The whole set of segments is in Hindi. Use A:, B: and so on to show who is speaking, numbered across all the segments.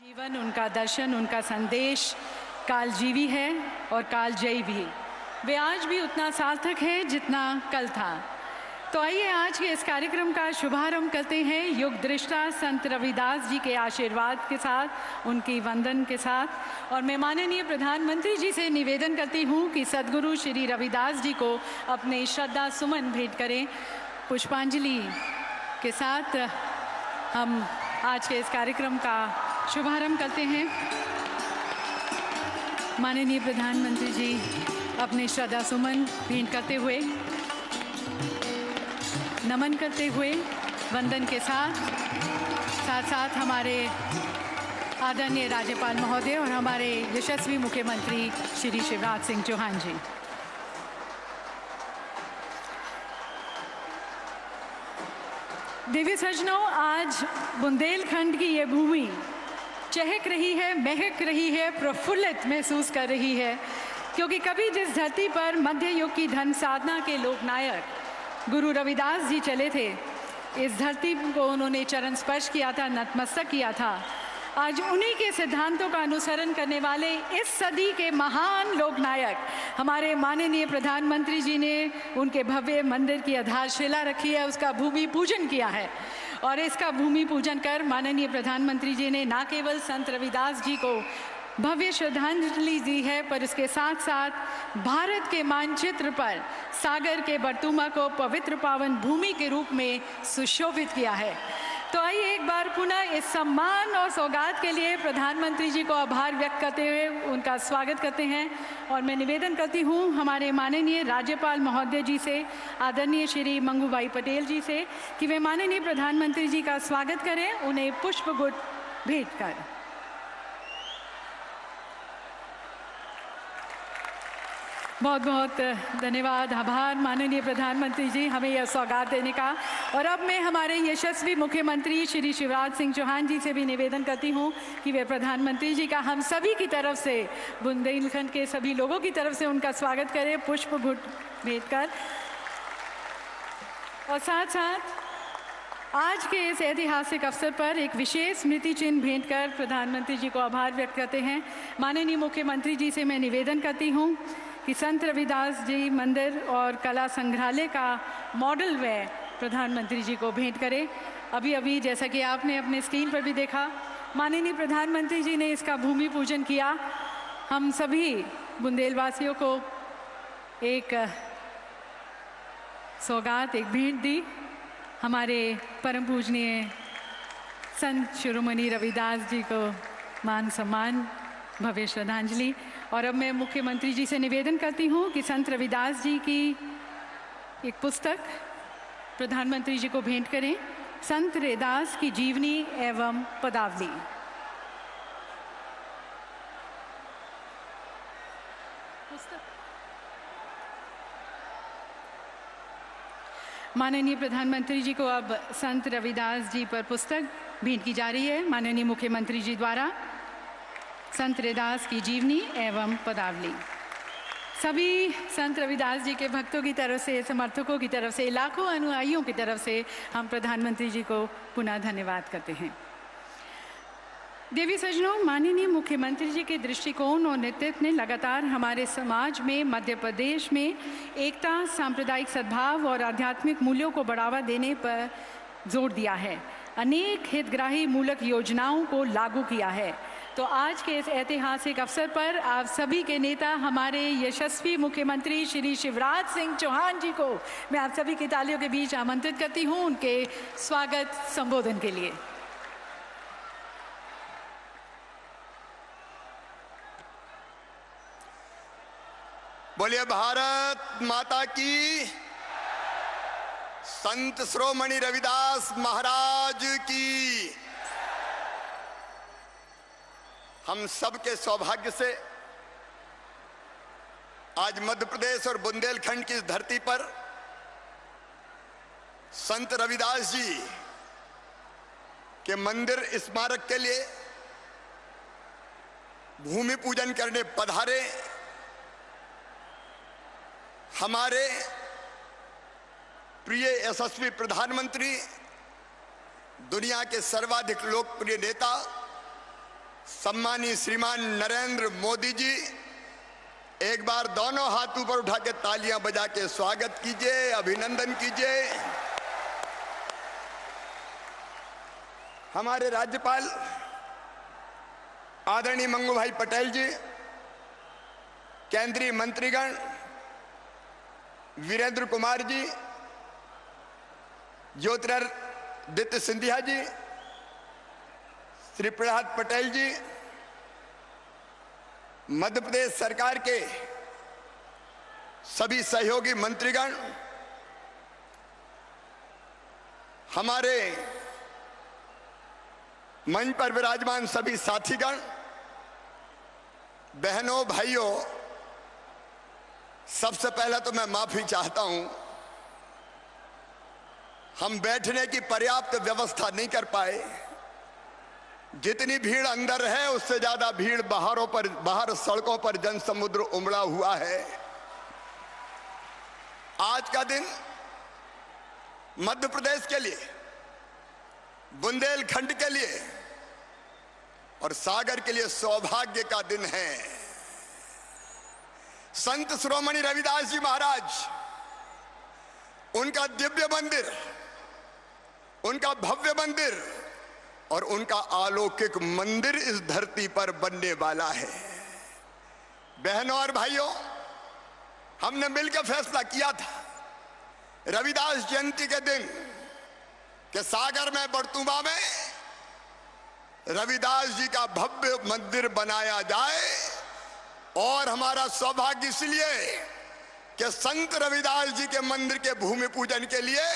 A: जीवन, उनका दर्शन, उनका संदेश कालजीवी है और कालजयी भी। वे आज भी उतना सार्थक है जितना कल था। तो आइए आज के इस कार्यक्रम का शुभारंभ करते हैं युग दृष्टा संत रविदास जी के आशीर्वाद के साथ, उनकी वंदन के साथ। और मैं माननीय प्रधानमंत्री जी से निवेदन करती हूँ कि सद्गुरु श्री रविदास जी को अपने श्रद्धा सुमन भेंट करें। पुष्पांजलि के साथ हम आज के इस कार्यक्रम का शुभारंभ करते हैं। माननीय प्रधानमंत्री जी अपने श्रद्धा सुमन भेंट करते हुए, नमन करते हुए, वंदन के साथ साथ हमारे आदरणीय राज्यपाल महोदय और हमारे यशस्वी मुख्यमंत्री श्री शिवराज सिंह चौहान जी। देवी सज्जनों, आज बुंदेलखंड की ये भूमि चहक रही है, महक रही है, प्रफुल्लित महसूस कर रही है, क्योंकि कभी जिस धरती पर मध्य युग की धन साधना के लोकनायक गुरु रविदास जी चले थे, इस धरती को उन्होंने चरण स्पर्श किया था, नतमस्तक किया था। आज उन्हीं के सिद्धांतों का अनुसरण करने वाले इस सदी के महान लोकनायक हमारे माननीय प्रधानमंत्री जी ने उनके भव्य मंदिर की आधारशिला रखी है, उसका भूमि पूजन किया है। और इसका भूमि पूजन कर माननीय प्रधानमंत्री जी ने न केवल संत रविदास जी को भव्य श्रद्धांजलि दी है, पर इसके साथ साथ भारत के मानचित्र पर सागर के बरतुमा को पवित्र पावन भूमि के रूप में सुशोभित किया है। तो आइए एक बार पुनः इस सम्मान और सौगात के लिए प्रधानमंत्री जी को आभार व्यक्त करते हुए उनका स्वागत करते हैं। और मैं निवेदन करती हूँ हमारे माननीय राज्यपाल महोदय जी से, आदरणीय श्री मंगूभाई पटेल जी से, कि वे माननीय प्रधानमंत्री जी का स्वागत करें, उन्हें पुष्पगुच्छ भेंट कर। बहुत बहुत धन्यवाद, आभार माननीय प्रधानमंत्री जी हमें यह सौगात देने का। और अब मैं हमारे यशस्वी मुख्यमंत्री श्री शिवराज सिंह चौहान जी से भी निवेदन करती हूँ कि वे प्रधानमंत्री जी का हम सभी की तरफ से, बुंदेलखंड के सभी लोगों की तरफ से उनका स्वागत करें पुष्पगुच्छ भेंट कर। और साथ साथ आज के इस ऐतिहासिक अवसर पर एक विशेष स्मृति चिन्ह भेंट कर प्रधानमंत्री जी को आभार व्यक्त करते हैं। माननीय मुख्यमंत्री जी से मैं निवेदन करती हूँ कि संत रविदास जी मंदिर और कला संग्रहालय का मॉडल वे प्रधानमंत्री जी को भेंट करें। अभी जैसा कि आपने अपने स्क्रीन पर भी देखा, माननीय प्रधानमंत्री जी ने इसका भूमि पूजन किया। हम सभी बुंदेलवासियों को एक सौगात, एक भेंट दी। हमारे परम पूजनीय संत शिरोमणि रविदास जी को मान सम्मान, भव्य श्रद्धांजलि। और अब मैं मुख्यमंत्री जी से निवेदन करती हूँ कि संत रविदास जी की एक पुस्तक प्रधानमंत्री जी को भेंट करें, संत रविदास की जीवनी एवं पदावली। माननीय प्रधानमंत्री जी को अब संत रविदास जी पर पुस्तक भेंट की जा रही है माननीय मुख्यमंत्री जी द्वारा, संत रविदास की जीवनी एवं पदावली। सभी संत रविदास जी के भक्तों की तरफ से, समर्थकों की तरफ से, लाखों अनुयायियों की तरफ से हम प्रधानमंत्री जी को पुनः धन्यवाद करते हैं। देवी सज्जनों, माननीय मुख्यमंत्री जी के दृष्टिकोण और नेतृत्व ने लगातार हमारे समाज में, मध्य प्रदेश में एकता, सांप्रदायिक सद्भाव और आध्यात्मिक मूल्यों को बढ़ावा देने पर जोर दिया है। अनेक हितग्राही मूलक योजनाओं को लागू किया है। तो आज के इस ऐतिहासिक अवसर पर आप सभी के नेता, हमारे यशस्वी मुख्यमंत्री श्री शिवराज सिंह चौहान जी को मैं आप सभी की तालियों के बीच आमंत्रित करती हूं उनके स्वागत संबोधन के लिए।
B: बोलिए भारत माता की, संत शिरोमणि रविदास महाराज की। हम सब के सौभाग्य से आज मध्य प्रदेश और बुंदेलखंड की इस धरती पर संत रविदास जी के मंदिर स्मारक के लिए भूमि पूजन करने पधारे हमारे प्रिय यशस्वी प्रधानमंत्री, दुनिया के सर्वाधिक लोकप्रिय नेता सम्मानीय श्रीमान नरेंद्र मोदी जी, एक बार दोनों हाथ ऊपर उठा के तालियां बजा के स्वागत कीजिए, अभिनंदन कीजिए। हमारे राज्यपाल आदरणीय मंगू भाई पटेल जी, केंद्रीय मंत्रीगण वीरेंद्र कुमार जी, ज्योतिरादित्य सिंधिया जी, श्री प्रहलाद पटेल जी, मध्य प्रदेश सरकार के सभी सहयोगी मंत्रीगण, हमारे मंच पर विराजमान सभी साथीगण, बहनों भाइयों, सबसे पहले तो मैं माफी चाहता हूं, हम बैठने की पर्याप्त व्यवस्था नहीं कर पाए। जितनी भीड़ अंदर है उससे ज्यादा भीड़ बाहर सड़कों पर जनसमुद्र उमड़ा हुआ है। आज का दिन मध्य प्रदेश के लिए, बुंदेलखंड के लिए और सागर के लिए सौभाग्य का दिन है। संत शिरोमणि रविदास जी महाराज, उनका दिव्य मंदिर, उनका भव्य मंदिर और उनका अलौकिक मंदिर इस धरती पर बनने वाला है। बहनों और भाइयों, हमने मिलकर फैसला किया था रविदास जयंती के दिन कि सागर में, बड़तुमा में रविदास जी का भव्य मंदिर बनाया जाए। और हमारा सौभाग्य इसलिए कि संत रविदास जी के मंदिर के भूमि पूजन के लिए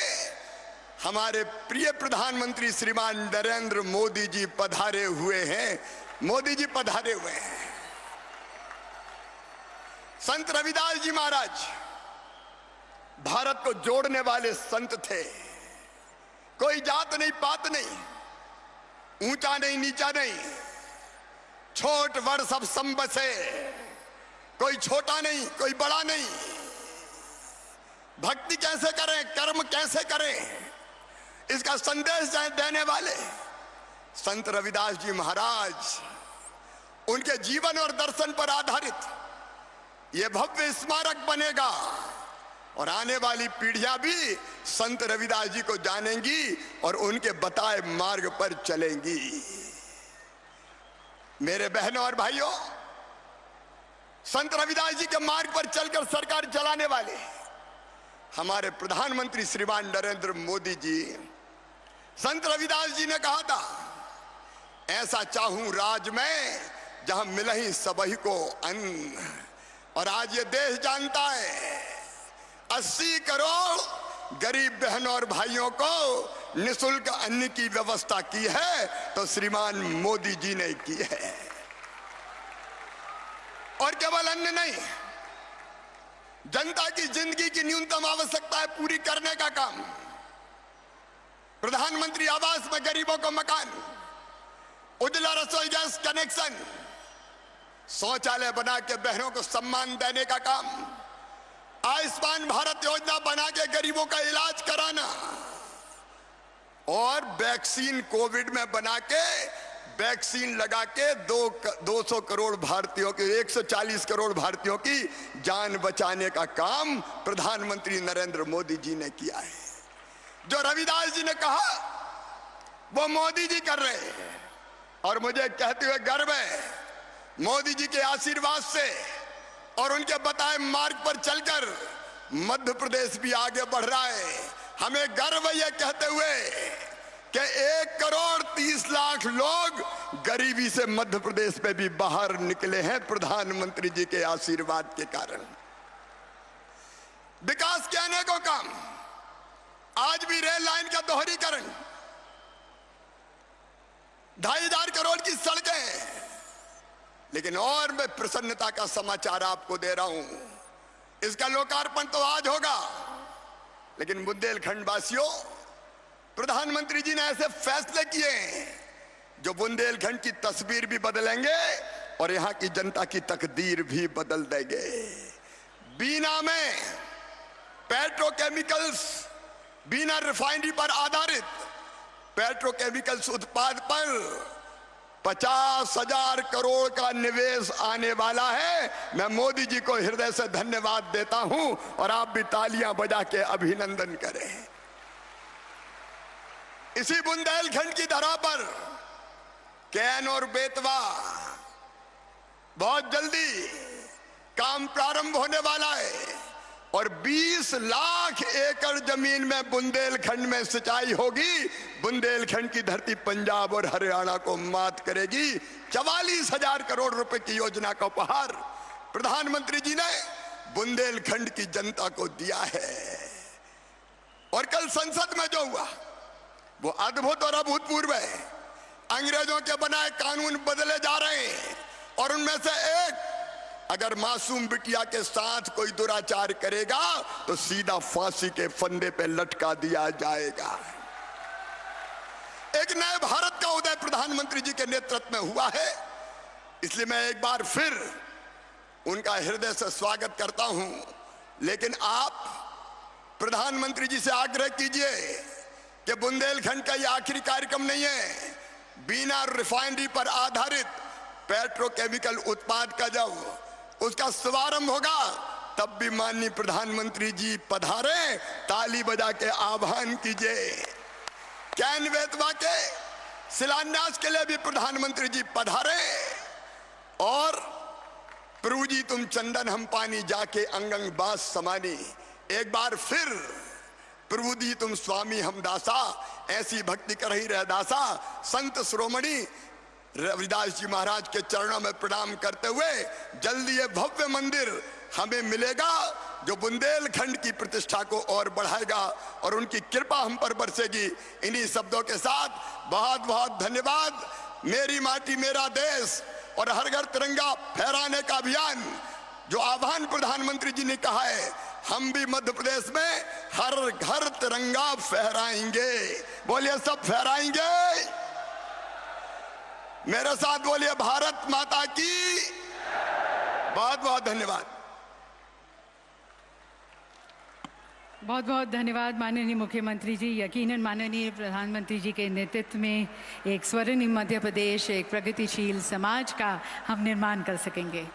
B: हमारे प्रिय प्रधानमंत्री श्रीमान नरेंद्र मोदी जी पधारे हुए हैं। मोदी जी पधारे हुए हैं। संत रविदास जी महाराज भारत को जोड़ने वाले संत थे। कोई जात नहीं, पात नहीं, ऊंचा नहीं, नीचा नहीं, छोट बड़ सब संबसे, कोई छोटा नहीं, कोई बड़ा नहीं। भक्ति कैसे करें, कर्म कैसे करें, इसका संदेश देने वाले संत रविदास जी महाराज, उनके जीवन और दर्शन पर आधारित यह भव्य स्मारक बनेगा और आने वाली पीढ़ियां भी संत रविदास जी को जानेंगी और उनके बताए मार्ग पर चलेंगी। मेरे बहनों और भाइयों, संत रविदास जी के मार्ग पर चलकर सरकार चलाने वाले हमारे प्रधानमंत्री श्रीमान नरेंद्र मोदी जी, संत रविदास जी ने कहा था, ऐसा चाहूं राज में जहां मिलहि सबही को अन्न। और आज ये देश जानता है 80 करोड़ गरीब बहनों और भाइयों को निःशुल्क अन्न की व्यवस्था की है तो श्रीमान मोदी जी ने की है। और केवल अन्न नहीं, जनता की जिंदगी की न्यूनतम आवश्यकताएं पूरी करने का काम, प्रधानमंत्री आवास में गरीबों को मकान, उज्ज्वला रसोई गैस कनेक्शन, शौचालय बना के बहनों को सम्मान देने का काम, आयुष्मान भारत योजना बना के गरीबों का इलाज कराना और वैक्सीन कोविड में बना के वैक्सीन लगा के 200 करोड़ भारतीयों की, 140 करोड़ भारतीयों की जान बचाने का काम प्रधानमंत्री नरेंद्र मोदी जी ने किया है। जो रविदास जी ने कहा वो मोदी जी कर रहे हैं। और मुझे कहते हुए गर्व है, मोदी जी के आशीर्वाद से और उनके बताए मार्ग पर चलकर मध्य प्रदेश भी आगे बढ़ रहा है। हमें गर्व है यह कहते हुए कि 1,30,00,000 लोग गरीबी से मध्य प्रदेश में भी बाहर निकले हैं प्रधानमंत्री जी के आशीर्वाद के कारण। विकास के अनेकों काम, आज भी रेल लाइन का दोहरीकरण, 2,500 करोड़ की सड़कें। लेकिन और मैं प्रसन्नता का समाचार आपको दे रहा हूं, इसका लोकार्पण तो आज होगा, लेकिन बुंदेलखंड वासियों, प्रधानमंत्री जी ने ऐसे फैसले किए जो बुंदेलखंड की तस्वीर भी बदलेंगे और यहां की जनता की तकदीर भी बदल देंगे। बीना में पेट्रोकेमिकल्स, बीना रिफाइनरी पर आधारित पेट्रोकेमिकल्स उत्पाद पर 50,000 करोड़ का निवेश आने वाला है। मैं मोदी जी को हृदय से धन्यवाद देता हूं और आप भी तालियां बजा के अभिनंदन करें। इसी बुंदेलखंड की धरा पर कैन और बेतवा बहुत जल्दी काम प्रारंभ होने वाला है और 20 लाख एकड़ जमीन में बुंदेलखंड में सिंचाई होगी। बुंदेलखंड की धरती पंजाब और हरियाणा को मात करेगी। 44,000 करोड़ रुपए की योजना का उपहार प्रधानमंत्री जी ने बुंदेलखंड की जनता को दिया है। और कल संसद में जो हुआ वो अद्भुत और अभूतपूर्व है। अंग्रेजों के बनाए कानून बदले जा रहे हैं और उनमें से एक, अगर मासूम बिटिया के साथ कोई दुराचार करेगा तो सीधा फांसी के फंदे पे लटका दिया जाएगा। एक नए भारत का उदय प्रधानमंत्री जी के नेतृत्व में हुआ है। इसलिए मैं एक बार फिर उनका हृदय से स्वागत करता हूं। लेकिन आप प्रधानमंत्री जी से आग्रह कीजिए कि बुंदेलखंड का यह आखिरी कार्यक्रम नहीं है। बिना रिफाइनरी पर आधारित पेट्रोकेमिकल उत्पाद का जब उसका शुभारंभ होगा तब भी माननीय प्रधानमंत्री जी पधारे, ताली बजा के आह्वान कीजिए। कैन बेतवा के शिलान्यास के लिए भी प्रधानमंत्री जी पधारे और प्रभु जी तुम चंदन हम पानी जाके अंग अंग बास समानी। एक बार फिर प्रभु जी तुम स्वामी हम दासा, ऐसी भक्ति कर ही रह दासा। संत शिरोमणि रविदास जी महाराज के चरणों में प्रणाम करते हुए जल्दी ये भव्य मंदिर हमें मिलेगा जो बुंदेलखंड की प्रतिष्ठा को और बढ़ाएगा और उनकी कृपा हम पर बरसेगी। इन्हीं शब्दों के साथ बहुत बहुत धन्यवाद। मेरी माटी मेरा देश और हर घर तिरंगा फहराने का अभियान जो आह्वान प्रधानमंत्री जी ने कहा है, हम भी मध्य प्रदेश में हर घर तिरंगा फहराएंगे। बोलिए सब फहराएंगे। मेरे साथ बोलिए भारत माता की। बहुत बहुत धन्यवाद।
A: बहुत बहुत धन्यवाद माननीय मुख्यमंत्री जी। यकीनन माननीय प्रधानमंत्री जी के नेतृत्व में एक स्वर्णिम मध्य प्रदेश, एक प्रगतिशील समाज का हम निर्माण कर सकेंगे।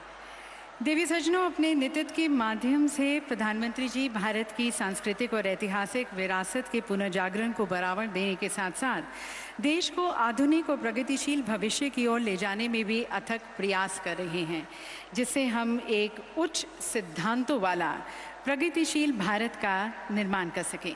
A: देवी सज्जनों, अपने नेतृत्व के माध्यम से प्रधानमंत्री जी भारत की सांस्कृतिक और ऐतिहासिक विरासत के पुनर्जागरण को बढ़ावा देने के साथ साथ देश को आधुनिक और प्रगतिशील भविष्य की ओर ले जाने में भी अथक प्रयास कर रहे हैं, जिससे हम एक उच्च सिद्धांतों वाला प्रगतिशील भारत का निर्माण कर सकें।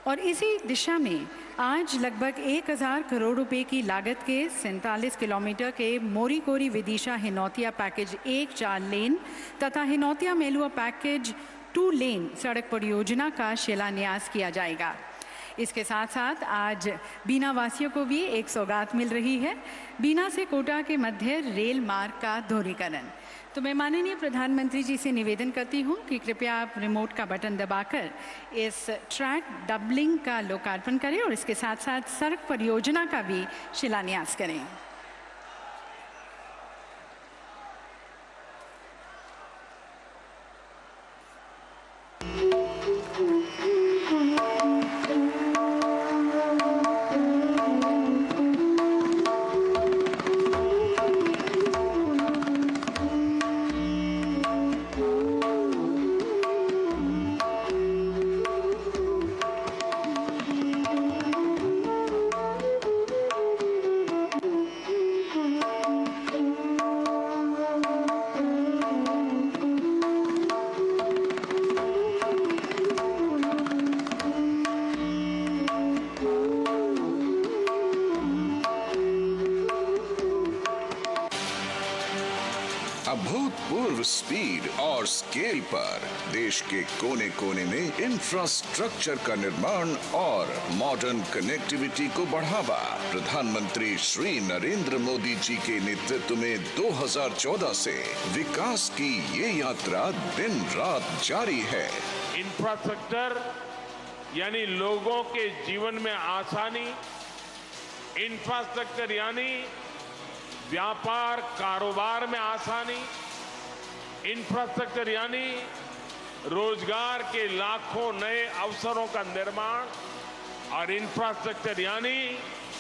A: और इसी दिशा में आज लगभग 1,000 करोड़ रुपए की लागत के 47 किलोमीटर के मोरीकोरी विदिशा हिनौतिया पैकेज 1-4 लेन तथा हिनौतिया मेलुआ पैकेज 2 लेन सड़क परियोजना का शिलान्यास किया जाएगा। इसके साथ साथ आज बीना वासियों को भी एक सौगात मिल रही है, बीना से कोटा के मध्य रेल मार्ग का दोहरीकरण। तो मैं माननीय प्रधानमंत्री जी से निवेदन करती हूँ कि कृपया आप रिमोट का बटन दबाकर इस ट्रैक डबलिंग का लोकार्पण करें और इसके साथ साथ सड़क परियोजना का भी शिलान्यास करें।
C: अभूतपूर्व स्पीड और स्केल पर देश के कोने कोने में इंफ्रास्ट्रक्चर का निर्माण और मॉडर्न कनेक्टिविटी को बढ़ावा। प्रधानमंत्री श्री नरेंद्र मोदी जी के नेतृत्व में 2014 से विकास की ये यात्रा दिन रात जारी है।
D: इंफ्रास्ट्रक्चर यानी लोगों के जीवन में आसानी, इंफ्रास्ट्रक्चर यानी व्यापार कारोबार में आसानी, इंफ्रास्ट्रक्चर यानी रोजगार के लाखों नए अवसरों का निर्माण और इंफ्रास्ट्रक्चर यानी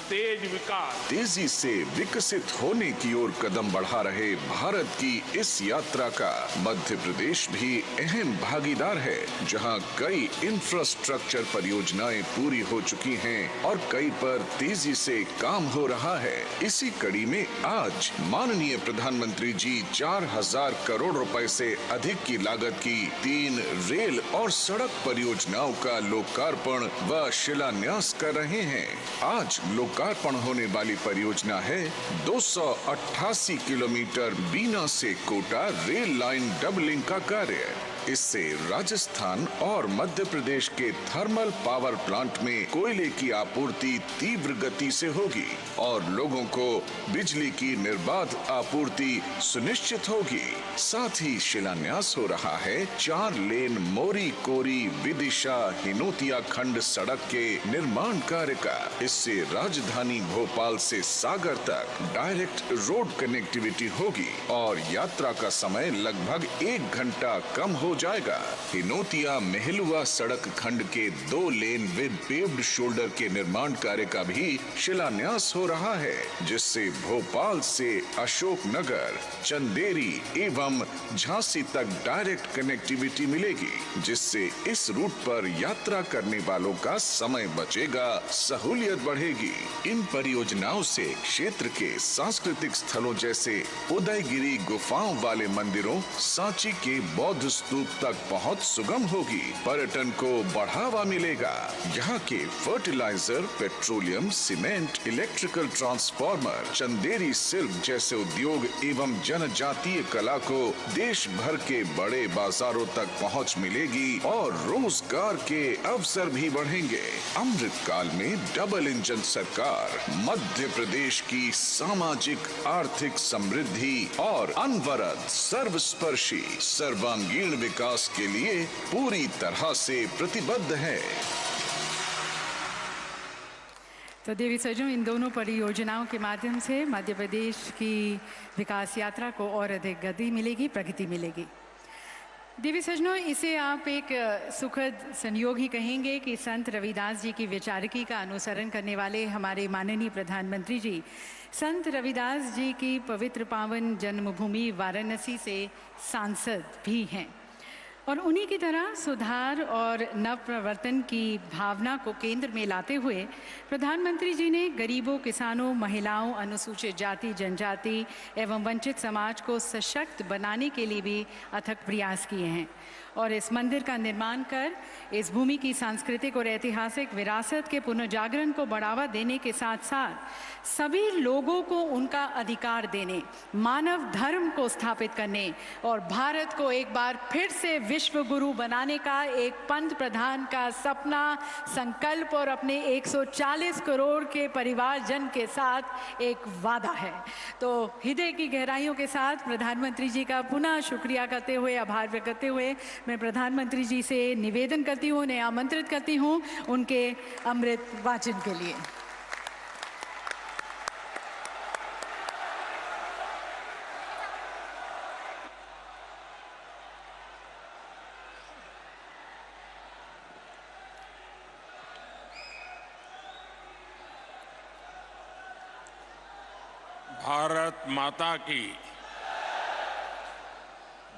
D: तेज विकास,
C: तेजी से विकसित होने की ओर कदम बढ़ा रहे भारत की इस यात्रा का मध्य प्रदेश भी अहम भागीदार है, जहां कई इंफ्रास्ट्रक्चर परियोजनाएं पूरी हो चुकी हैं और कई पर तेजी से काम हो रहा है। इसी कड़ी में आज माननीय प्रधानमंत्री जी 4000 करोड़ रुपए से अधिक की लागत की 3 रेल और सड़क परियोजनाओं का लोकार्पण व शिलान्यास कर रहे हैं। आज लोकार्पण होने वाली परियोजना है 288 किलोमीटर बीना से कोटा रेल लाइन डबलिंग का कार्य। इससे राजस्थान और मध्य प्रदेश के थर्मल पावर प्लांट में कोयले की आपूर्ति तीव्र गति से होगी और लोगों को बिजली की निर्बाध आपूर्ति सुनिश्चित होगी। साथ ही शिलान्यास हो रहा है 4 लेन मोरी कोरी विदिशा हिनोतिया खंड सड़क के निर्माण कार्य का। इससे राजधानी भोपाल से सागर तक डायरेक्ट रोड कनेक्टिविटी होगी और यात्रा का समय लगभग 1 घंटा कम हो जाएगा। हिनोतिया मेहलुआ सड़क खंड के 2 लेन विद पेव्ड शोल्डर के निर्माण कार्य का भी शिलान्यास हो रहा है, जिससे भोपाल से अशोकनगर, चंदेरी एवं झांसी तक डायरेक्ट कनेक्टिविटी मिलेगी, जिससे इस रूट पर यात्रा करने वालों का समय बचेगा, सहूलियत बढ़ेगी। इन परियोजनाओं से क्षेत्र के सांस्कृतिक स्थलों जैसे उदयगिरी गुफाओं वाले मंदिरों, सांची के बौद्ध स्तूप तक पहुंच सुगम होगी। पर्यटन को बढ़ावा मिलेगा। यहाँ के fertiliser, petroleum, cement, electrical transformer, Chanderi silk जैसे उद्योग एवं जनजातीय कला को देश भर के बड़े बाजारों तक पहुंच मिलेगी और रोजगार के अवसर भी बढ़ेंगे। अमृत काल में डबल इंजन सरकार मध्य प्रदेश की सामाजिक आर्थिक समृद्धि और अनवरत सर्वस्पर्शी सर्वांगीण विकास के लिए पूरी तरह से प्रतिबद्ध है।
A: तो देवी सज्जनों, इन दोनों परियोजनाओं के माध्यम से मध्य प्रदेश की विकास यात्रा को और अधिक गति मिलेगी, प्रगति मिलेगी। देवी सज्जनों, इसे आप एक सुखद संयोग ही कहेंगे कि संत रविदास जी की विचारकी का अनुसरण करने वाले हमारे माननीय प्रधानमंत्री जी संत रविदास जी की पवित्र पावन जन्मभूमि वाराणसी से सांसद भी हैं और उन्हीं की तरह सुधार और नव प्रवर्तन की भावना को केंद्र में लाते हुए प्रधानमंत्री जी ने गरीबों, किसानों, महिलाओं, अनुसूचित जाति, जनजाति एवं वंचित समाज को सशक्त बनाने के लिए भी अथक प्रयास किए हैं और इस मंदिर का निर्माण कर इस भूमि की सांस्कृतिक और ऐतिहासिक विरासत के पुनर्जागरण को बढ़ावा देने के साथ साथ सभी लोगों को उनका अधिकार देने, मानव धर्म को स्थापित करने और भारत को एक बार फिर से विश्व गुरु बनाने का एक पंत प्रधान का सपना, संकल्प और अपने 140 करोड़ के परिवारजन के साथ एक वादा है। तो हृदय की गहराइयों के साथ प्रधानमंत्री जी का पुनः शुक्रिया करते हुए, आभार व्यक्त करते हुए मैं प्रधानमंत्री जी से निवेदन करती हूँ, उन्हें आमंत्रित करती हूँ उनके अमृत वाचन के लिए।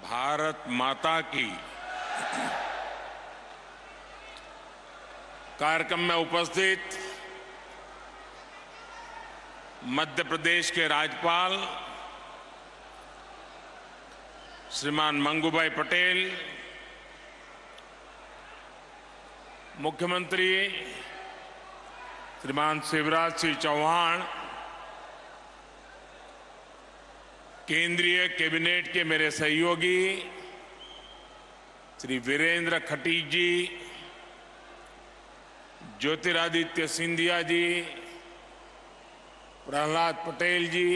D: भारत माता की कार्यक्रम में उपस्थित मध्य प्रदेश के राज्यपाल श्रीमान मंगूभाई पटेल, मुख्यमंत्री श्रीमान शिवराज सिंह चौहान, केंद्रीय कैबिनेट के मेरे सहयोगी श्री वीरेंद्र खटीक जी, ज्योतिरादित्य सिंधिया जी, प्रहलाद पटेल जी,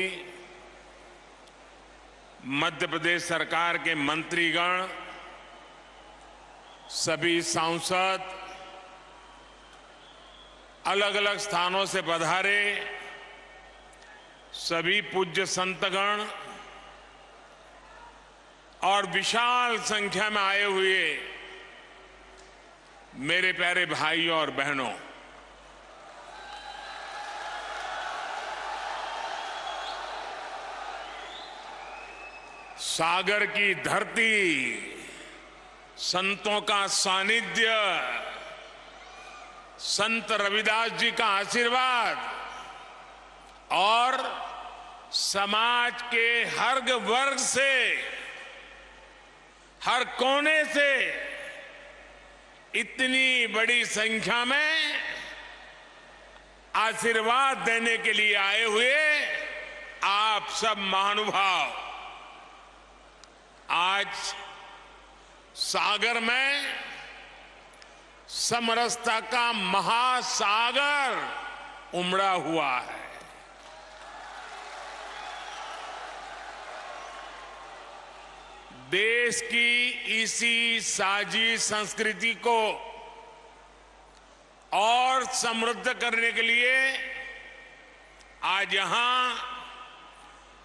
D: मध्य प्रदेश सरकार के मंत्रीगण, सभी सांसद, अलग अलग स्थानों से पधारे सभी पूज्य संतगण और विशाल संख्या में आए हुए मेरे प्यारे भाइयों और बहनों, सागर की धरती, संतों का सानिध्य, संत रविदास जी का आशीर्वाद और समाज के हर वर्ग से, हर कोने से इतनी बड़ी संख्या में आशीर्वाद देने के लिए आए हुए आप सब महानुभाव, आज सागर में समरसता का महासागर उमड़ा हुआ है। देश की इसी साझी संस्कृति को और समृद्ध करने के लिए आज यहां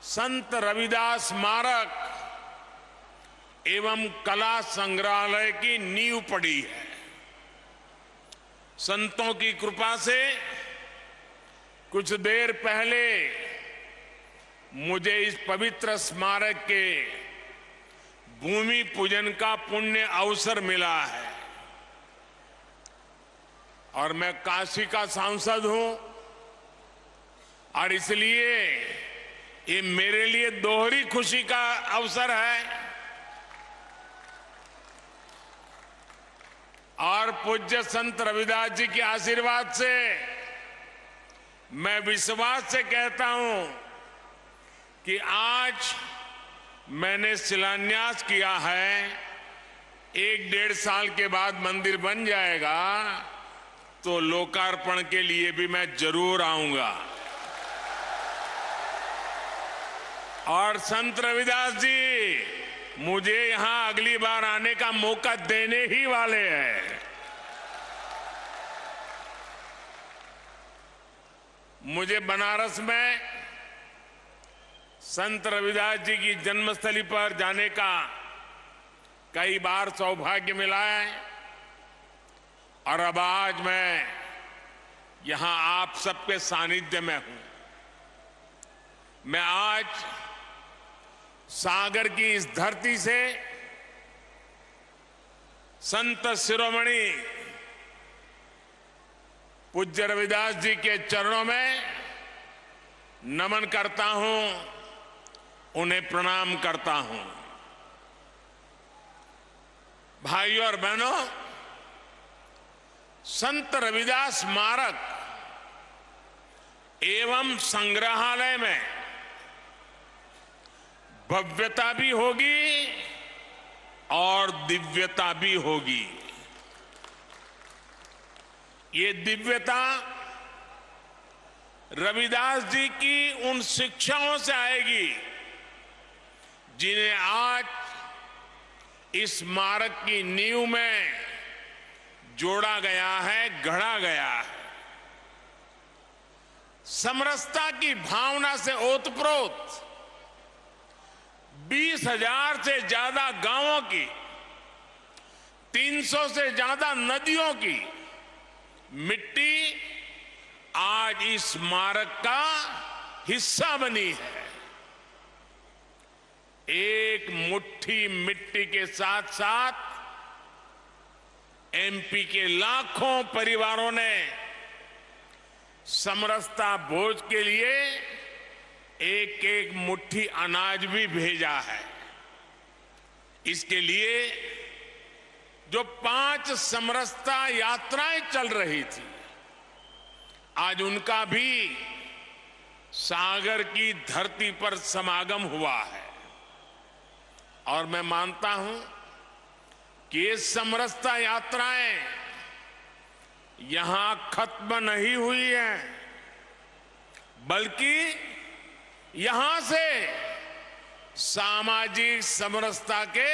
D: संत रविदास स्मारक एवं कला संग्रहालय की नींव पड़ी है। संतों की कृपा से कुछ देर पहले मुझे इस पवित्र स्मारक के भूमि पूजन का पुण्य अवसर मिला है और मैं काशी का सांसद हूं और इसलिए ये मेरे लिए दोहरी खुशी का अवसर है और पूज्य संत रविदास जी के आशीर्वाद से मैं विश्वास से कहता हूं कि आज मैंने शिलान्यास किया है, 1-1.5 साल के बाद मंदिर बन जाएगा तो लोकार्पण के लिए भी मैं जरूर आऊंगा। और संत रविदास जी मुझे यहां अगली बार आने का मौका देने ही वाले हैं। मुझे बनारस में संत रविदास जी की जन्मस्थली पर जाने का कई बार सौभाग्य मिला है और अब आज मैं यहां आप सबके सानिध्य में हूं। मैं आज सागर की इस धरती से संत शिरोमणि पूज्य रविदास जी के चरणों में नमन करता हूं, उन्हें प्रणाम करता हूं। भाइयों और बहनों, संत रविदास स्मारक एवं संग्रहालय में भव्यता भी होगी और दिव्यता भी होगी। ये दिव्यता रविदास जी की उन शिक्षाओं से आएगी जिन्हें आज इस स्मारक की नींव में जोड़ा गया है, गढ़ा गया है। समरसता की भावना से ओतप्रोत 20,000 से ज्यादा गांवों की, 300 से ज्यादा नदियों की मिट्टी आज इस स्मारक का हिस्सा बनी है। एक मुट्ठी मिट्टी के साथ साथ एमपी के लाखों परिवारों ने समरसता भोज के लिए एक एक मुट्ठी अनाज भी भेजा है। इसके लिए जो 5 समरसता यात्राएं चल रही थी, आज उनका भी सागर की धरती पर समागम हुआ है। और मैं मानता हूं कि ये समरसता यात्राएं यहां खत्म नहीं हुई हैं, बल्कि यहां से सामाजिक समरसता के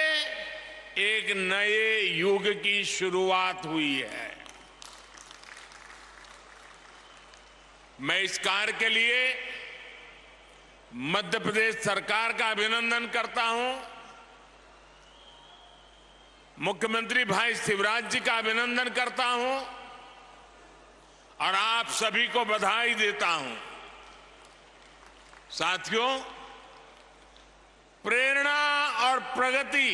D: एक नए युग की शुरुआत हुई है। मैं इस कार्य के लिए मध्य प्रदेश सरकार का अभिनंदन करता हूं, मुख्यमंत्री भाई शिवराज जी का अभिनंदन करता हूं और आप सभी को बधाई देता हूं। साथियों, प्रेरणा और प्रगति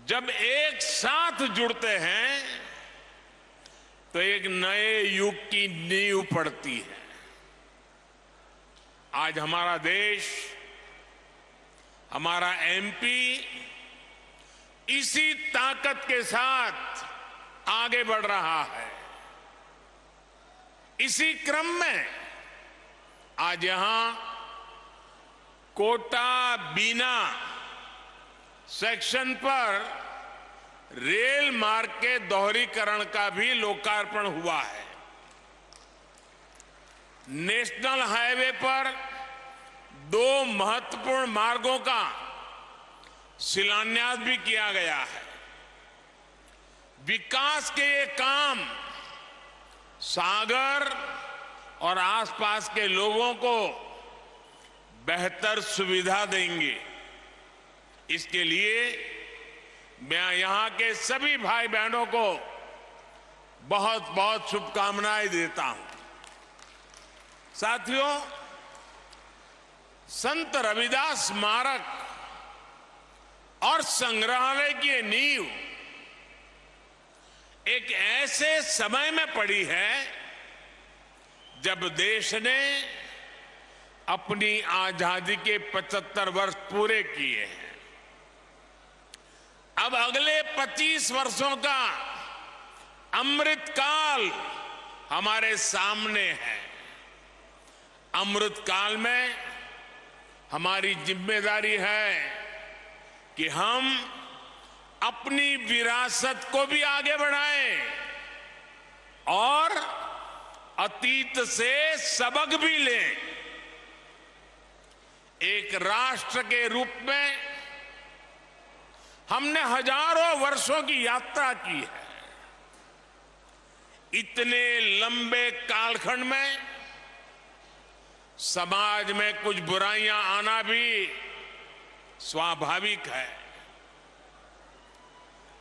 D: जब एक साथ जुड़ते हैं तो एक नए युग की नींव पड़ती है। आज हमारा देश, हमारा एमपी इसी ताकत के साथ आगे बढ़ रहा है। इसी क्रम में आज यहां कोटा बीना सेक्शन पर रेल मार्ग के दोहरीकरण का भी लोकार्पण हुआ है। नेशनल हाईवे पर 2 महत्वपूर्ण मार्गों का शिलान्यास भी किया गया है। विकास के ये काम सागर और आसपास के लोगों को बेहतर सुविधा देंगे। इसके लिए मैं यहां के सभी भाई बहनों को बहुत बहुत शुभकामनाएं देता हूं। साथियों, संत रविदास स्मारक और संग्रहालय की ये नींव एक ऐसे समय में पड़ी है जब देश ने अपनी आजादी के 75 वर्ष पूरे किए हैं। अब अगले 25 वर्षों का अमृत काल हमारे सामने है। अमृत काल में हमारी जिम्मेदारी है कि हम अपनी विरासत को भी आगे बढ़ाएं और अतीत से सबक भी लें। एक राष्ट्र के रूप में हमने हजारों वर्षों की यात्रा की है। इतने लंबे कालखंड में समाज में कुछ बुराइयां आना भी स्वाभाविक है।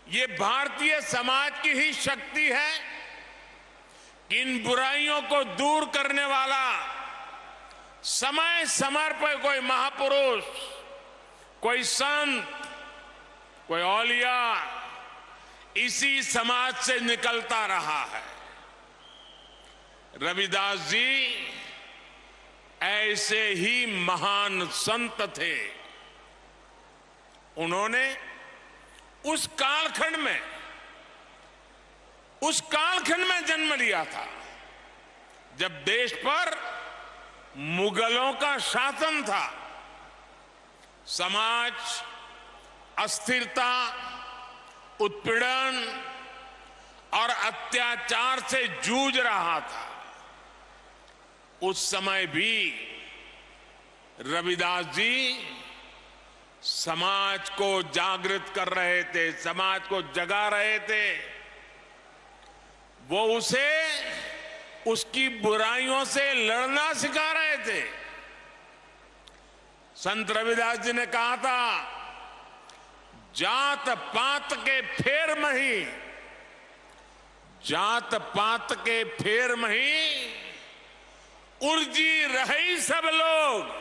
D: ये भारतीय समाज की ही शक्ति है कि इन बुराइयों को दूर करने वाला समय समय पर कोई महापुरुष, कोई संत, कोई औलिया इसी समाज से निकलता रहा है। रविदास जी ऐसे ही महान संत थे। उन्होंने उस कालखंड में जन्म लिया था जब देश पर मुगलों का शासन था। समाज अस्थिरता, उत्पीड़न और अत्याचार से जूझ रहा था। उस समय भी रविदास जी समाज को जागृत कर रहे थे, समाज को जगा रहे थे। वो उसे उसकी बुराइयों से लड़ना सिखा रहे थे। संत रविदास जी ने कहा था, जात पात के फेर मही, जात पात के फेर मही, उर्जी रही सब लोग,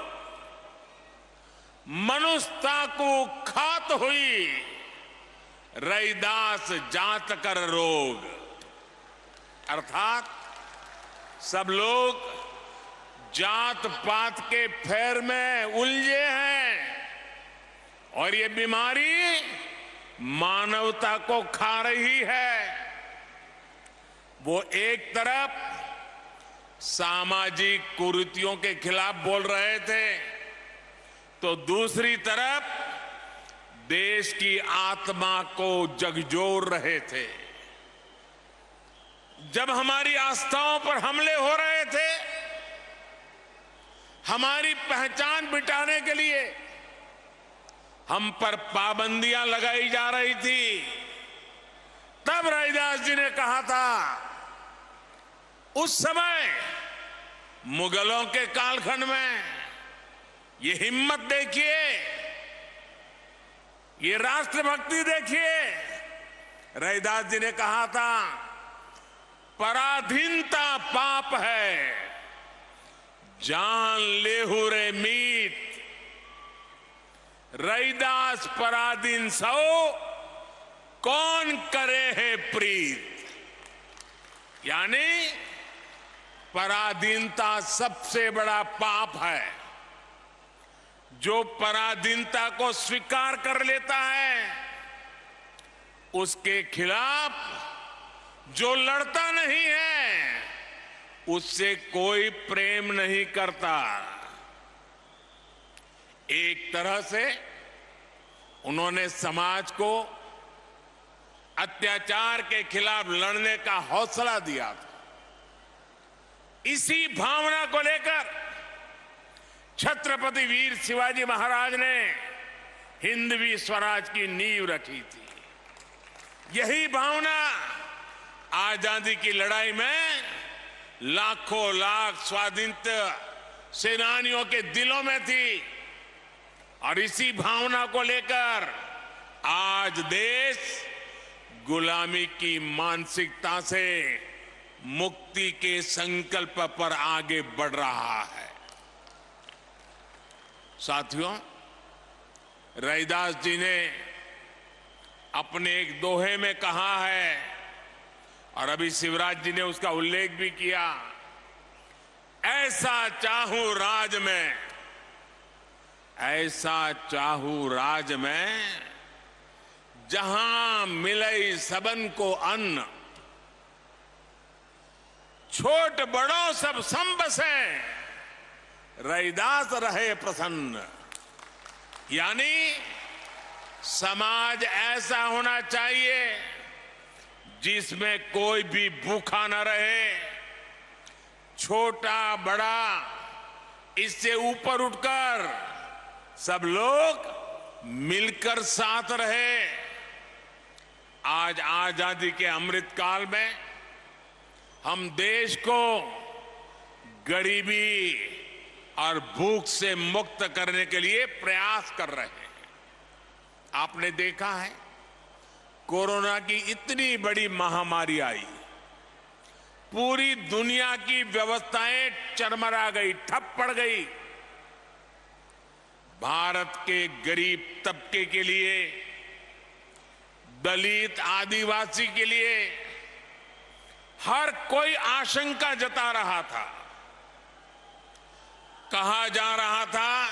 D: मनुष्यता को खात हुई, रैदास जात कर रोग। अर्थात सब लोग जात पात के फेर में उलझे हैं और ये बीमारी मानवता को खा रही है। वो एक तरफ सामाजिक कुरीतियों के खिलाफ बोल रहे थे तो दूसरी तरफ देश की आत्मा को झकझोर रहे थे। जब हमारी आस्थाओं पर हमले हो रहे थे, हमारी पहचान मिटाने के लिए हम पर पाबंदियां लगाई जा रही थी, तब रविदास जी ने कहा था, उस समय मुगलों के कालखंड में, ये हिम्मत देखिए, ये राष्ट्रभक्ति देखिए। रविदास जी ने कहा था, पराधीनता पाप है, जान लेहु रे मीत। रैदास पराधीन सौ कौन करे है प्रीत। यानी पराधीनता सबसे बड़ा पाप है। जो पराधीनता को स्वीकार कर लेता है उसके खिलाफ जो लड़ता नहीं है उससे कोई प्रेम नहीं करता। एक तरह से उन्होंने समाज को अत्याचार के खिलाफ लड़ने का हौसला दिया था। इसी भावना को लेकर छत्रपति वीर शिवाजी महाराज ने हिंदवी स्वराज की नींव रखी थी। यही भावना आजादी की लड़ाई में लाखों लाख स्वाधीनता सेनानियों के दिलों में थी और इसी भावना को लेकर आज देश गुलामी की मानसिकता से मुक्ति के संकल्प पर आगे बढ़ रहा है। साथियों, रैदास जी ने अपने एक दोहे में कहा है और अभी शिवराज जी ने उसका उल्लेख भी किया, ऐसा चाहूं राज में, ऐसा चाहूं राज में जहां मिले सबन को अन्न, छोट बड़ों सब सम बसे, रैदास रहे प्रसन्न। यानी समाज ऐसा होना चाहिए जिसमें कोई भी भूखा न रहे, छोटा बड़ा इससे ऊपर उठकर सब लोग मिलकर साथ रहे। आज आजादी के अमृत काल में हम देश को गरीबी और भूख से मुक्त करने के लिए प्रयास कर रहे हैं। आपने देखा है कोरोना की इतनी बड़ी महामारी आई, पूरी दुनिया की व्यवस्थाएं चरमरा गई, ठप पड़ गई। भारत के गरीब तबके के लिए, दलित आदिवासी के लिए हर कोई आशंका जता रहा था। कहा जा रहा था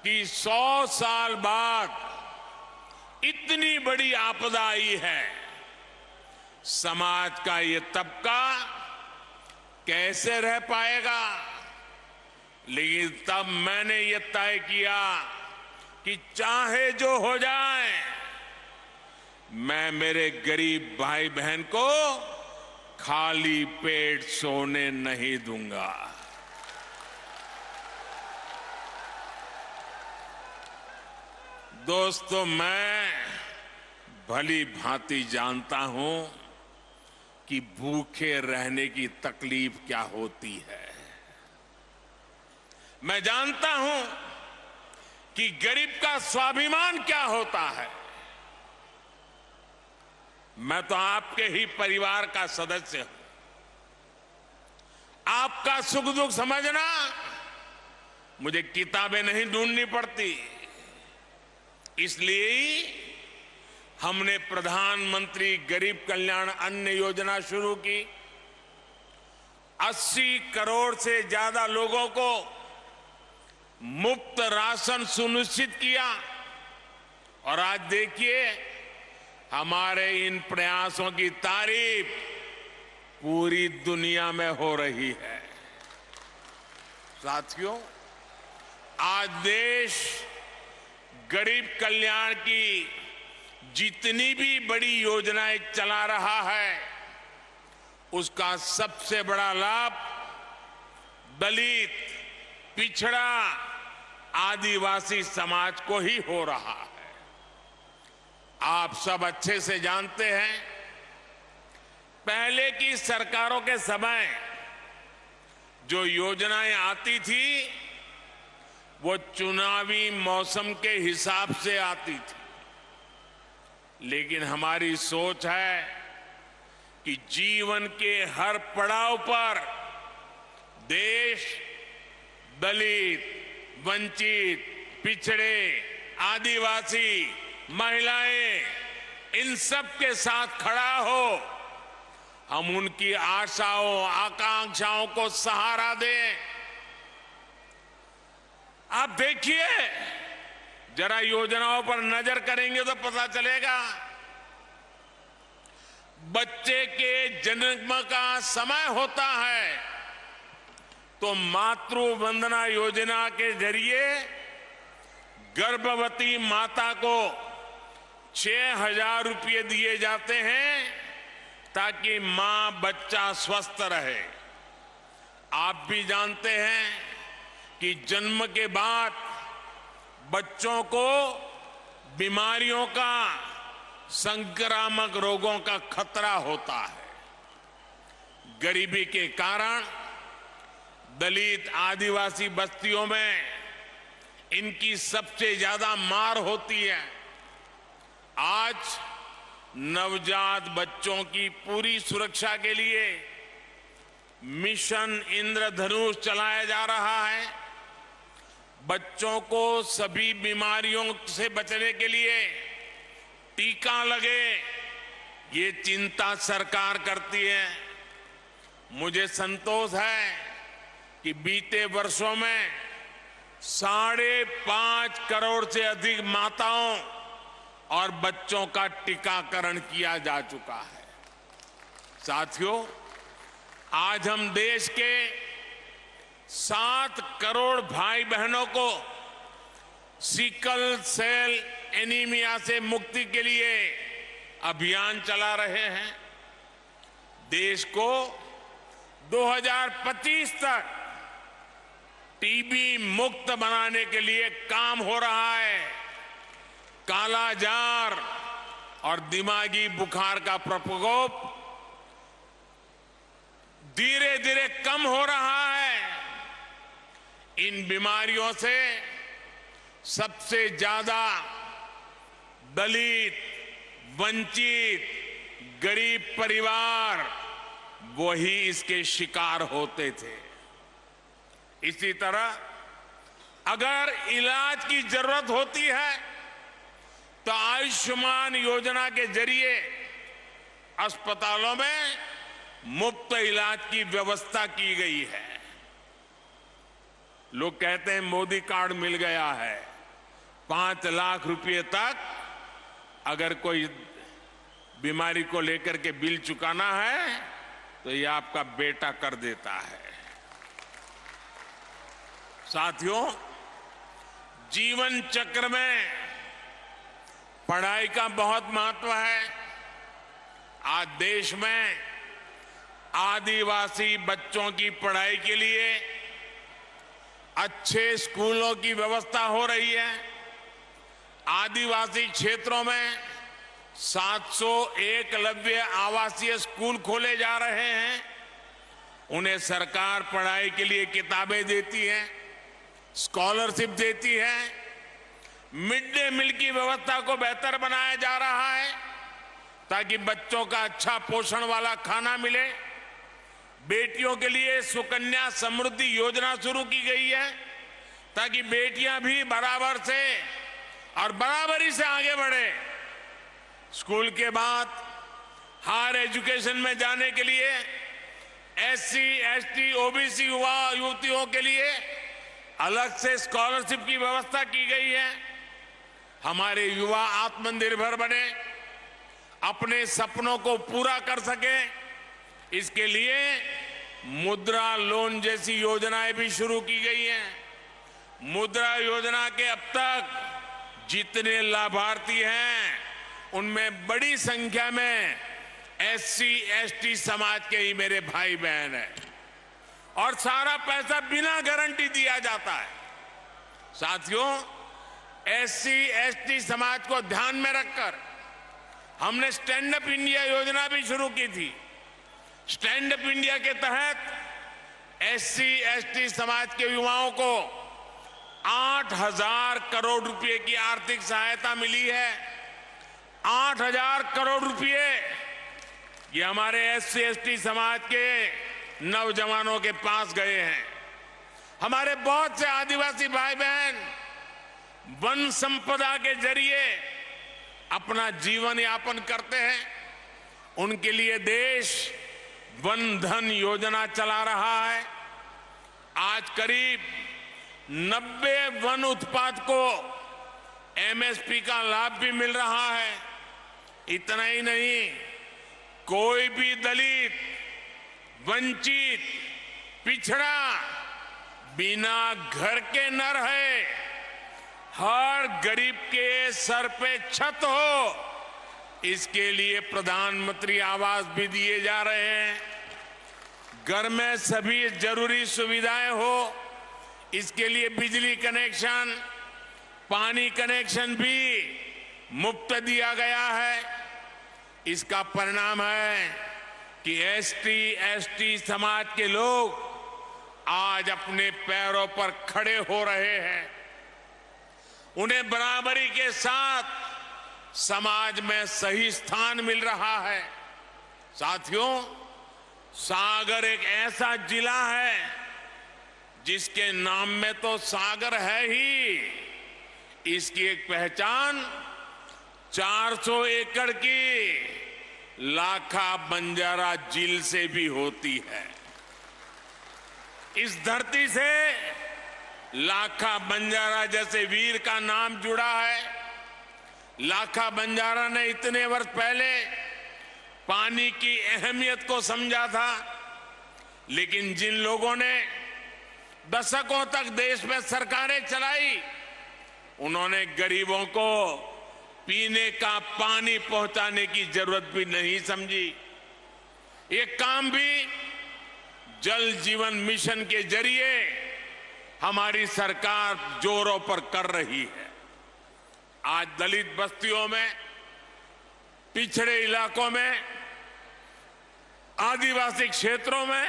D: कि 100 साल बाद इतनी बड़ी आपदा आई है, समाज का ये तबका कैसे रह पाएगा। लेकिन तब मैंने ये तय किया कि चाहे जो हो जाए, मैं मेरे गरीब भाई बहन को खाली पेट सोने नहीं दूंगा। दोस्तों, मैं भली भांति जानता हूं कि भूखे रहने की तकलीफ क्या होती है। मैं जानता हूं कि गरीब का स्वाभिमान क्या होता है। मैं तो आपके ही परिवार का सदस्य हूं। आपका सुख दुख समझना मुझे किताबें नहीं ढूंढनी पड़ती। इसलिए हमने प्रधानमंत्री गरीब कल्याण अन्न योजना शुरू की। 80 करोड़ से ज्यादा लोगों को मुफ्त राशन सुनिश्चित किया और आज देखिए हमारे इन प्रयासों की तारीफ पूरी दुनिया में हो रही है। साथियों, आज देश गरीब कल्याण की जितनी भी बड़ी योजनाएं चला रहा है, उसका सबसे बड़ा लाभ दलित, पिछड़ा, आदिवासी समाज को ही हो रहा है। आप सब अच्छे से जानते हैं, पहले की सरकारों के समय जो योजनाएं आती थी वो चुनावी मौसम के हिसाब से आती थी। लेकिन हमारी सोच है कि जीवन के हर पड़ाव पर देश दलित, वंचित, पिछड़े, आदिवासी, महिलाएं, इन सब के साथ खड़ा हो। हम उनकी आशाओं, आकांक्षाओं को सहारा दें। आप देखिए, जरा योजनाओं पर नजर करेंगे तो पता चलेगा। बच्चे के जन्म का समय होता है तो मातृ वंदना योजना के जरिए गर्भवती माता को 6,000 रुपये दिए जाते हैं ताकि मां बच्चा स्वस्थ रहे। आप भी जानते हैं कि जन्म के बाद बच्चों को बीमारियों का, संक्रामक रोगों का खतरा होता है। गरीबी के कारण दलित, आदिवासी बस्तियों में इनकी सबसे ज्यादा मार होती है। आज नवजात बच्चों की पूरी सुरक्षा के लिए मिशन इंद्रधनुष चलाया जा रहा है। बच्चों को सभी बीमारियों से बचने के लिए टीका लगे, ये चिंता सरकार करती है। मुझे संतोष है कि बीते वर्षों में 5.5 करोड़ से अधिक माताओं और बच्चों का टीकाकरण किया जा चुका है। साथियों, आज हम देश के 7 करोड़ भाई बहनों को सिकल सेल एनीमिया से मुक्ति के लिए अभियान चला रहे हैं। देश को 2025 तक टीबी मुक्त बनाने के लिए काम हो रहा है। कालाजार और दिमागी बुखार का प्रकोप धीरे धीरे कम हो रहा है। इन बीमारियों से सबसे ज्यादा दलित, वंचित, गरीब परिवार वही इसके शिकार होते थे। इसी तरह अगर इलाज की जरूरत होती है तो आयुष्मान योजना के जरिए अस्पतालों में मुफ्त इलाज की व्यवस्था की गई है। लोग कहते हैं मोदी कार्ड मिल गया है। 5 लाख रुपए तक अगर कोई बीमारी को लेकर के बिल चुकाना है तो ये आपका बेटा कर देता है। साथियों, जीवन चक्र में पढ़ाई का बहुत महत्व है। आज देश में आदिवासी बच्चों की पढ़ाई के लिए अच्छे स्कूलों की व्यवस्था हो रही है। आदिवासी क्षेत्रों में 700 एकलव्य आवासीय स्कूल खोले जा रहे हैं। उन्हें सरकार पढ़ाई के लिए किताबें देती है, स्कॉलरशिप देती है। मिड डे मील की व्यवस्था को बेहतर बनाया जा रहा है ताकि बच्चों का अच्छा पोषण वाला खाना मिले। बेटियों के लिए सुकन्या समृद्धि योजना शुरू की गई है ताकि बेटियां भी बराबर से और बराबरी से आगे बढ़े। स्कूल के बाद हायर एजुकेशन में जाने के लिए SC, ST, OBC युवा युवतियों के लिए अलग से स्कॉलरशिप की व्यवस्था की गई है। हमारे युवा आत्मनिर्भर बने, अपने सपनों को पूरा कर सके, इसके लिए मुद्रा लोन जैसी योजनाएं भी शुरू की गई हैं। मुद्रा योजना के अब तक जितने लाभार्थी हैं उनमें बड़ी संख्या में SC, ST समाज के ही मेरे भाई बहन हैं और सारा पैसा बिना गारंटी दिया जाता है। साथियों, SC, ST समाज को ध्यान में रखकर हमने स्टैंड अप इंडिया योजना भी शुरू की थी। स्टैंड अप इंडिया के तहत SC, ST समाज के युवाओं को 8,000 करोड़ रुपए की आर्थिक सहायता मिली है। 8,000 करोड़ रुपए ये हमारे SC, ST समाज के नौजवानों के पास गए हैं। हमारे बहुत से आदिवासी भाई बहन वन संपदा के जरिए अपना जीवन यापन करते हैं, उनके लिए देश वन धन योजना चला रहा है। आज करीब 90 वन उत्पाद को एमएसपी का लाभ भी मिल रहा है। इतना ही नहीं, कोई भी दलित, वंचित, पिछड़ा बिना घर के न रहे। हर गरीब के सर पे छत हो, इसके लिए प्रधानमंत्री आवास भी दिए जा रहे हैं। घर में सभी जरूरी सुविधाएं हो, इसके लिए बिजली कनेक्शन, पानी कनेक्शन भी मुफ्त दिया गया है। इसका परिणाम है कि एसटी, एसटी समाज के लोग आज अपने पैरों पर खड़े हो रहे हैं। उन्हें बराबरी के साथ समाज में सही स्थान मिल रहा है। साथियों, सागर एक ऐसा जिला है जिसके नाम में तो सागर है ही, इसकी एक पहचान 400 एकड़ की लाखा बंजारा झील से भी होती है। इस धरती से लाखा बंजारा जैसे वीर का नाम जुड़ा है। लाखा बंजारा ने इतने वर्ष पहले पानी की अहमियत को समझा था, लेकिन जिन लोगों ने दशकों तक देश में सरकारें चलाई, उन्होंने गरीबों को पीने का पानी पहुंचाने की जरूरत भी नहीं समझी। ये काम भी जल जीवन मिशन के जरिए हमारी सरकार जोरों पर कर रही है। आज दलित बस्तियों में, पिछड़े इलाकों में, आदिवासी क्षेत्रों में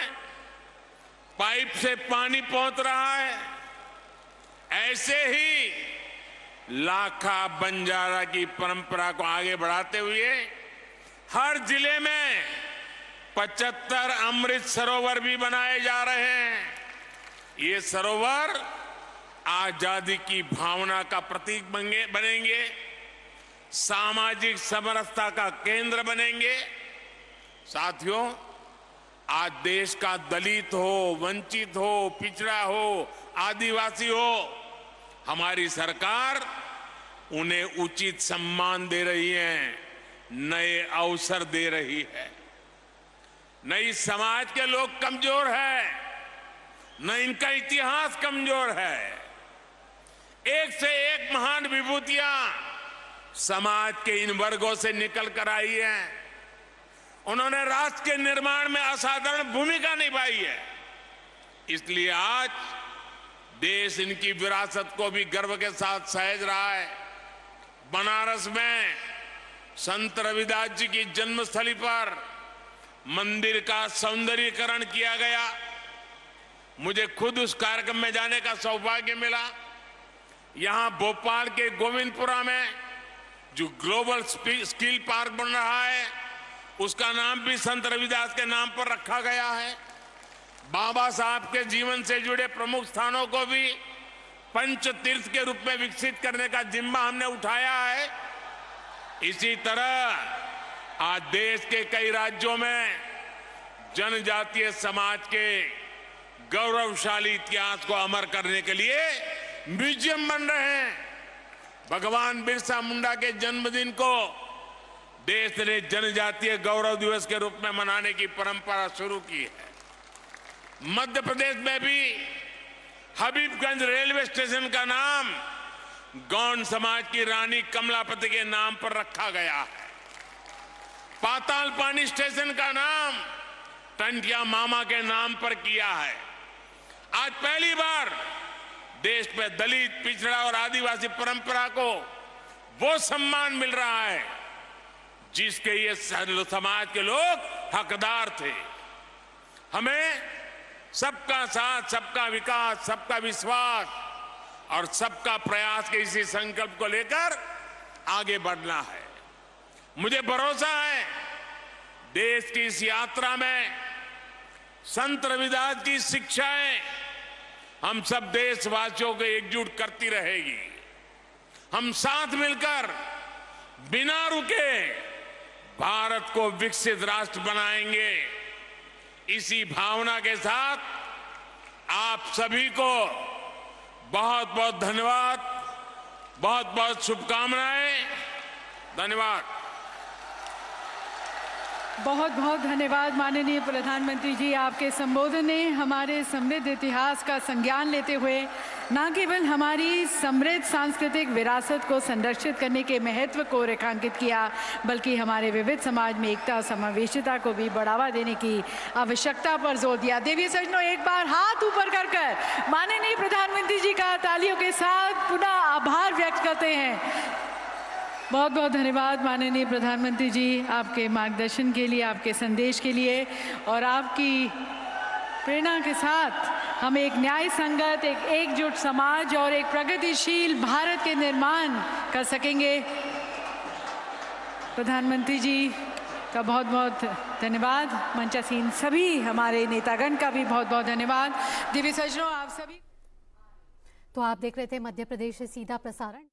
D: पाइप से पानी पहुंच रहा है। ऐसे ही लाखा बंजारा की परंपरा को आगे बढ़ाते हुए हर जिले में 75 अमृत सरोवर भी बनाए जा रहे हैं। ये सरोवर आजादी की भावना का प्रतीक बनेंगे, सामाजिक समरसता का केंद्र बनेंगे। साथियों, आज देश का दलित हो, वंचित हो, पिछड़ा हो, आदिवासी हो, हमारी सरकार उन्हें उचित सम्मान दे रही है, नए अवसर दे रही है। न इस समाज के लोग कमजोर हैं, न इनका इतिहास कमजोर है। एक से एक महान विभूतियां समाज के इन वर्गों से निकल कर आई हैं। उन्होंने राष्ट्र के निर्माण में असाधारण भूमिका निभाई है। इसलिए आज देश इनकी विरासत को भी गर्व के साथ सहेज रहा है। बनारस में संत रविदास जी की जन्मस्थली पर मंदिर का सौंदर्यीकरण किया गया। मुझे खुद उस कार्यक्रम में जाने का सौभाग्य मिला। यहां भोपाल के गोविंदपुरा में जो ग्लोबल स्किल पार्क बन रहा है, उसका नाम भी संत रविदास के नाम पर रखा गया है। बाबा साहब के जीवन से जुड़े प्रमुख स्थानों को भी पंच तीर्थ के रूप में विकसित करने का जिम्मा हमने उठाया है। इसी तरह आज देश के कई राज्यों में जनजातीय समाज के गौरवशाली इतिहास को अमर करने के लिए म्यूजियम बन रहे हैं। भगवान बिरसा मुंडा के जन्मदिन को देश ने जनजातीय गौरव दिवस के रूप में मनाने की परंपरा शुरू की है। मध्य प्रदेश में भी हबीबगंज रेलवे स्टेशन का नाम गौंड समाज की रानी कमलापति के नाम पर रखा गया है। पाताल पानी स्टेशन का नाम टंटिया मामा के नाम पर किया है। आज पहली बार देश में दलित, पिछड़ा और आदिवासी परंपरा को वो सम्मान मिल रहा है जिसके ये समाज के लोग हकदार थे। हमें सबका साथ, सबका विकास, सबका विश्वास और सबका प्रयास के इसी संकल्प को लेकर आगे बढ़ना है। मुझे भरोसा है देश की इस यात्रा में संत रविदास की शिक्षाएं हम सब देशवासियों को एकजुट करती रहेगी। हम साथ मिलकर बिना रुके भारत को विकसित राष्ट्र बनाएंगे। इसी भावना के साथ आप सभी को बहुत बहुत धन्यवाद, बहुत बहुत शुभकामनाएं। धन्यवाद।
A: बहुत बहुत धन्यवाद माननीय प्रधानमंत्री जी। आपके संबोधन ने हमारे समृद्ध इतिहास का संज्ञान लेते हुए न केवल हमारी समृद्ध सांस्कृतिक विरासत को संरक्षित करने के महत्व को रेखांकित किया, बल्कि हमारे विविध समाज में एकता और समावेशिता को भी बढ़ावा देने की आवश्यकता पर जोर दिया। देवी सज्जनों, एक बार हाथ ऊपर कर माननीय प्रधानमंत्री जी का तालियों के साथ पुनः आभार व्यक्त करते हैं। बहुत बहुत धन्यवाद माननीय प्रधानमंत्री जी, आपके मार्गदर्शन के लिए, आपके संदेश के लिए, और आपकी प्रेरणा के साथ हम एक न्याय संगत, एक एकजुट समाज और एक प्रगतिशील भारत के निर्माण कर सकेंगे। प्रधानमंत्री जी का बहुत बहुत धन्यवाद। मंचासीन सभी हमारे नेतागण का भी बहुत बहुत धन्यवाद। दिव्य सज्जनों, आप सभी।
E: तो आप देख रहे थे मध्य प्रदेश से सीधा प्रसारण।